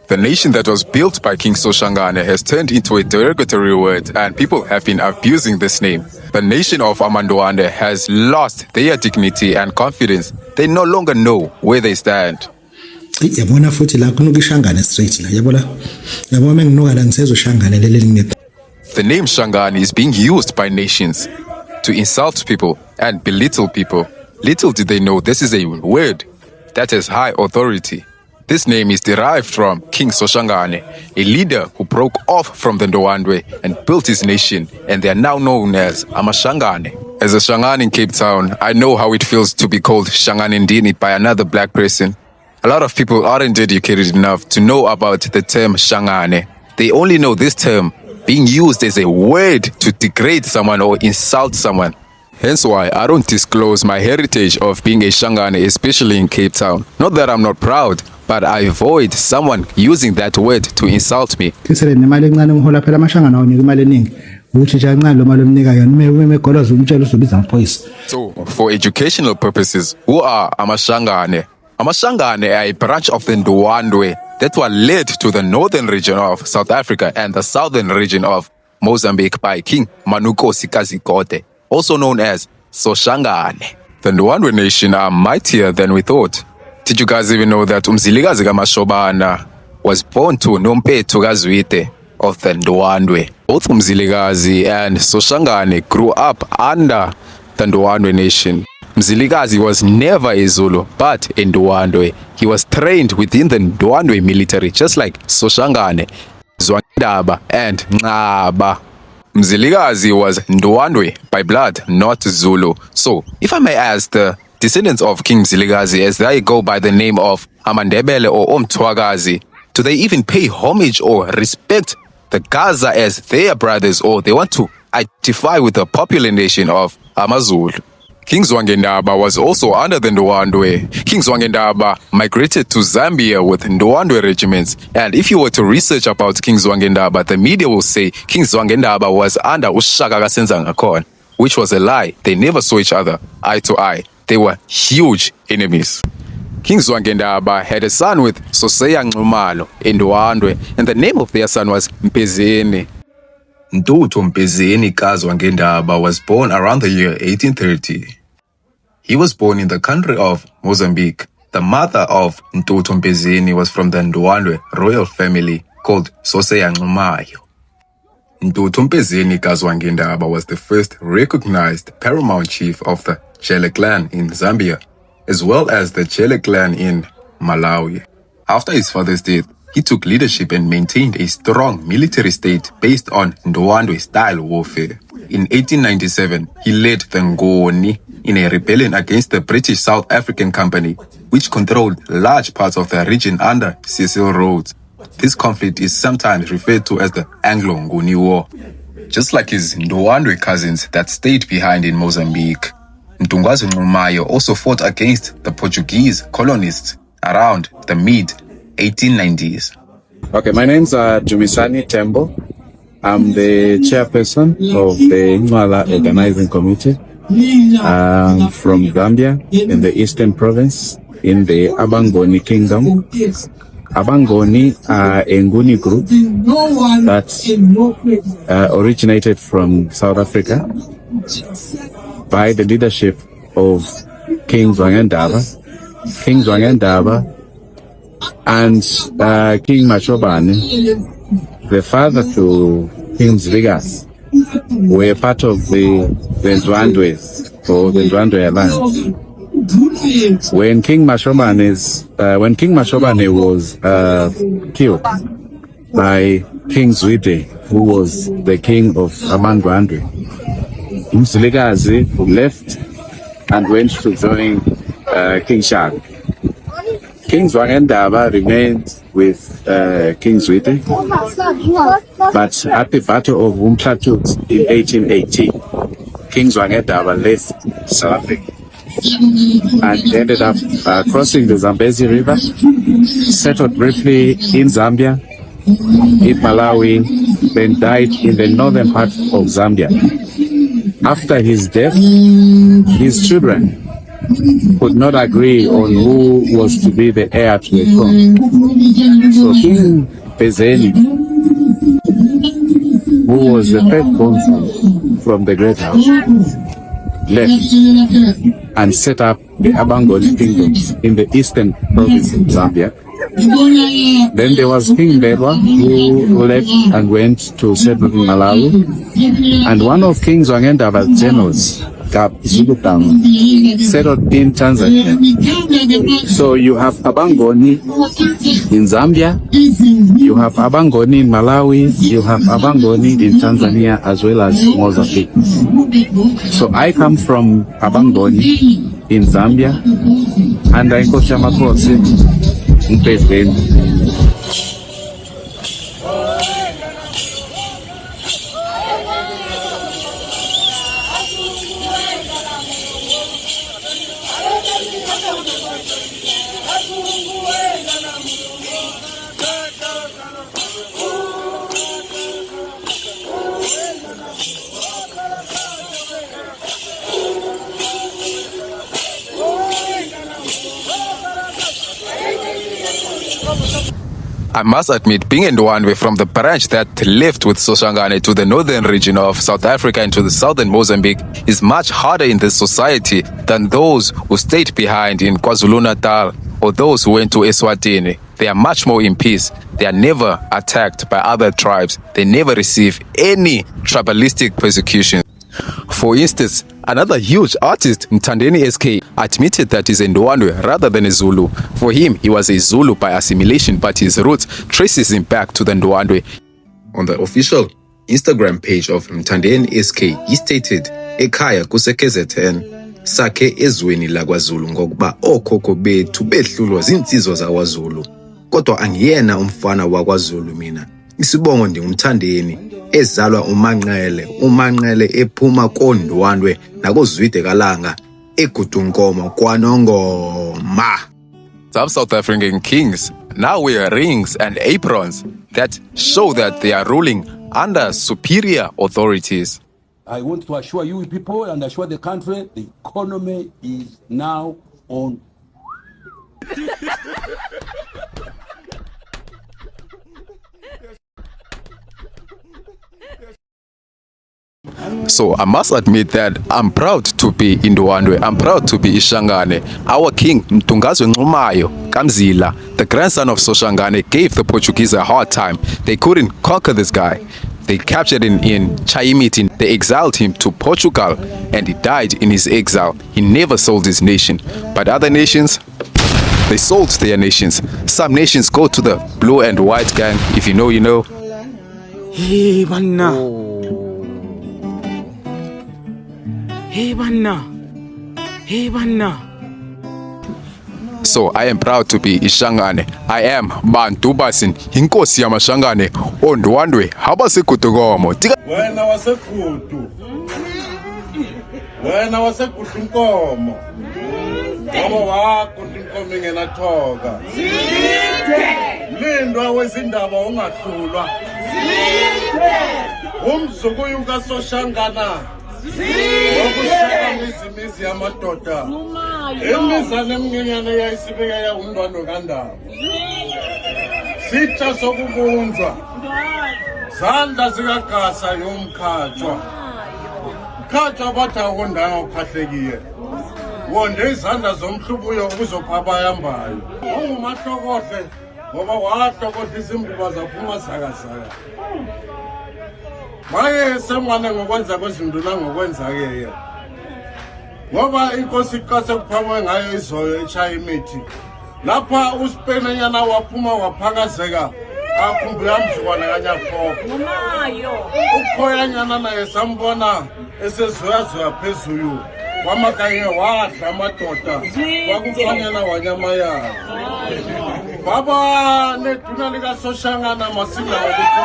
The nation that was built by King Soshangane has turned into a derogatory word, and people have been abusing this name. The nation of Amandwandwe has lost their dignity and confidence. They no longer know where they stand. Yabona futhi la kunokushangana straight la yabona yabona menginoka la ngisezoshangana leli linye. The name Shangani is being used by nations to insult people and belittle people. Little did they know this is a word that has high authority. This name is derived from King Soshangane, a leader who broke off from the Ndwandwe and built his nation, and they are now known as Amashangane. As a Shangane in Cape Town, I know how it feels to be called Shanganendini by another black person. A lot of people aren't educated enough to know about the term Shangane. They only know this term being used as a word to degrade someone or insult someone. Hence why I don't disclose my heritage of being a Shangane, especially in Cape Town. Not that I'm not proud, but I avoid someone using that word to insult me. So, for educational purposes, who are Amashangane? Amashangane are a branch of the Ndwandwe that were led to the northern region of South Africa and the southern region of Mozambique by King Manukosi Kazikote, also known as Soshangane. The Ndwandwe nation are mightier than we thought. Did you guys even know that Umzilikazi kaMashobana was born to Nompethu kaZwide of the Ndwandwe? Both Umzilikazi and Soshangane grew up under the Ndwandwe nation. Mzilikazi was never a Zulu, but a Ndwandwe. He was trained within the Ndwandwe military, just like Soshangane, Zwandaba, and Ngaba. Mzilikazi was Ndwandwe by blood, not Zulu. So, if I may ask the descendants of King Mzilikazi, as they go by the name of Amandebele or Omtwagazi, do they even pay homage or respect the Gaza as their brothers, or they want to identify with the popular nation of Amazulu? King Zwangendaba was also under the Ndwandwe. King Zwangendaba migrated to Zambia with Ndwandwe regiments. And if you were to research about King Zwangendaba, the media will say King Zwangendaba was under Ushaka Kasenza, which was a lie. They never saw each other eye to eye. They were huge enemies. King Zwangendaba had a son with Soseya Nxumalo in Ndwandwe, and the name of their son was Mpezeni. Ntuthu Mpezeni kaZwangendaba was born around the year 1830. He was born in the country of Mozambique. The mother of Ntuthu Mpezeni was from the Ndwandwe royal family called Soseya Nxumalo. Ntuthu Mpezeni kaZwangendaba was the first recognized paramount chief of the Jele clan in Zambia, as well as the Jele clan in Malawi. After his father's death, he took leadership and maintained a strong military state based on Ndwandwe-style warfare. In 1897, he led the Ngoni in a rebellion against the British South African Company, which controlled large parts of the region under Cecil Rhodes. This conflict is sometimes referred to as the Anglo-Ngoni War. Just like his Ndwandwe cousins that stayed behind in Mozambique, Mtungwazi Nxumayo also fought against the Portuguese colonists around the mid-1890s. Okay, my name's Jumisani Tembo. I'm the chairperson of the Ncwala Organizing Committee from Gambia in the Eastern Province in the Abangoni Kingdom. Abangoni are a Nguni group that originated from South Africa by the leadership of King Zwangendaba and King Mashobane, the father to King Mzilikazi, were part of the Ndwandwe or the Ndwandwe Alliance. When King Mashobane was killed by King Zwide, who was the king of Amandwandwe, Mzilikazi left and went to join King Shaka. King Zwangendaba remained with King Zwide, but at the Battle of Umhlatut in 1818, King Zwangendaba left South Africa and ended up crossing the Zambezi River, settled briefly in Zambia, in Malawi, then died in the northern part of Zambia. After his death, his children could not agree on who was to be the heir to the throne. So King Pezeni, who was the firstborn from the great house, left and set up the Abangoni kingdom in the eastern province of Zambia. Then there was King Belwa, who left and went to settle in Malawi. And one of King Zwangendaba's generals, Kap Zulukang, settled in Tanzania. So you have Abangoni in Zambia, you have Abangoni in Malawi, you have Abangoni in Tanzania, as well as Mozambique. So I come from Abangoni in Zambia, and I go to Makosi in Brisbane. I must admit, being in Ndwandwe from the branch that left with Soshangane to the northern region of South Africa and to the southern Mozambique is much harder in this society than those who stayed behind in KwaZulu-Natal or those who went to Eswatini. They are much more in peace. They are never attacked by other tribes. They never receive any tribalistic persecution. For instance, another huge artist, Mthandeni SK, admitted that he's a Ndwandwe rather than a Zulu. For him, he was a Zulu by assimilation, but his roots traces him back to the Ndwandwe. On the official Instagram page of Mthandeni SK, he stated, "Ekhaya kuseKZN sakhe ezweni lakwaZulu ngokuba okhokho bethu behlulwa zinsizwa zakwaZulu. Kodwa angiyena umfana wakwaZulu mina. Isibongo ndingumthandeni ezalwa umanqele ephuma koNdwandwe nakozwide kalanga egudunkomo kwanongoma." Some South African kings now wear rings and aprons that show that they are ruling under superior authorities. I want to assure you people and assure the country, the economy is now on. So I must admit that I'm proud to be Ndwandwe. I'm proud to be Ishangane. Our king, Mtungazwe Nxumayo Kamzila, the grandson of Soshangane, gave the Portuguese a hard time. They couldn't conquer this guy. They captured him in Chayimiti. They exiled him to Portugal and he died in his exile. He never sold his nation. But other nations, they sold their nations. Some nations go to the blue and white gang. If you know, you know. Hey, Banna. Hey, Banna. Hey, Banna. So I am proud to be Ishangane. I am Bantu Basin, inkosi yamashangane, oNdwandwe habasekutugomo. Wena wasekutu. Wena wasekutu nkomo. Ngoba wakho inkomo ingenathoka. Lindwa wezindaba ungahlulwa. Umzukuyu kaSoshangana. Ngokushaka yamadoda. Emizane emnyenyane yayisibeka ya uNdwandwe kaNdaba. Sitha sokubunzwa. Zandla zikagasa yomkhatshwa. Mkhatshwa bathi akondanga ukhahlekile. Wonde izandla zomhlubuyo uzophabayambayo. Ungumahlokohle ngoba wahlokohla izimbuba zaphuma zakazaka. Maye semwane ngokwenza kwezinduna ngokwenzake. Ngoba inkosi iqase kuphamwe ngayo izoyo eChayimiti. Lapha uSpenyana waphuma waphakazeka. Akhumbula mzukwana kaNyafoko. Ukhoyanyana naye sambona esezoyazoya phezulu. Wamakanye wadla amadoda. Wakufanyana wanyama yakhe. Baba neduna lika Soshangana masinga ukuthi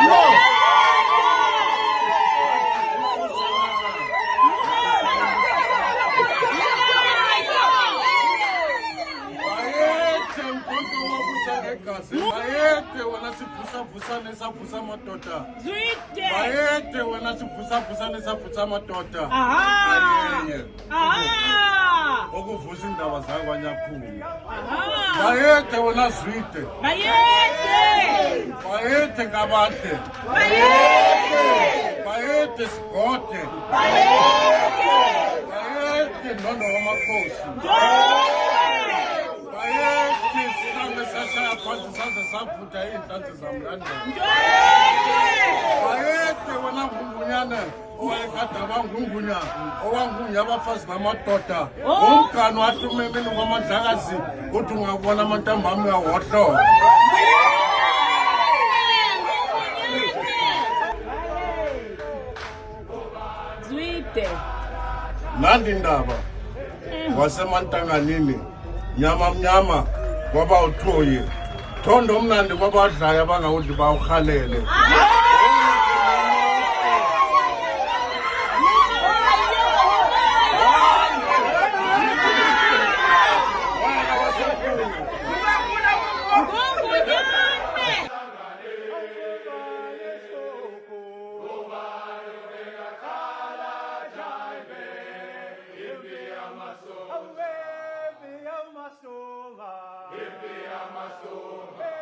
sivusavusane savusa madoda. Zwide. Bayede wena sivusavusane savusa madoda. Aha. Ayeye. Aha. Okuvusa indaba zakwanyakhulu. Aha. Bayede wena Zwide. Bayede. Bayede kabahle. Bayede. Bayede sigode. Bayede. Bayede nondo wamakhosi. Bayede sihambe sashaya phansi saze savutha iy'nhlanzi zamlandela. Bayede wena Ngunghunyane owayekade abangunghunya owangunghunya abafazi namadoda umgani wahlume emini kwamadlakazi kuthi ungabona amantambami uyawohlola. Zwide. Nandi ndaba wasemantanganini nyama mnyama kwaba uthoyi thondo omnandi kwabadlayo abangawudli bawuhalele. Give me a maso.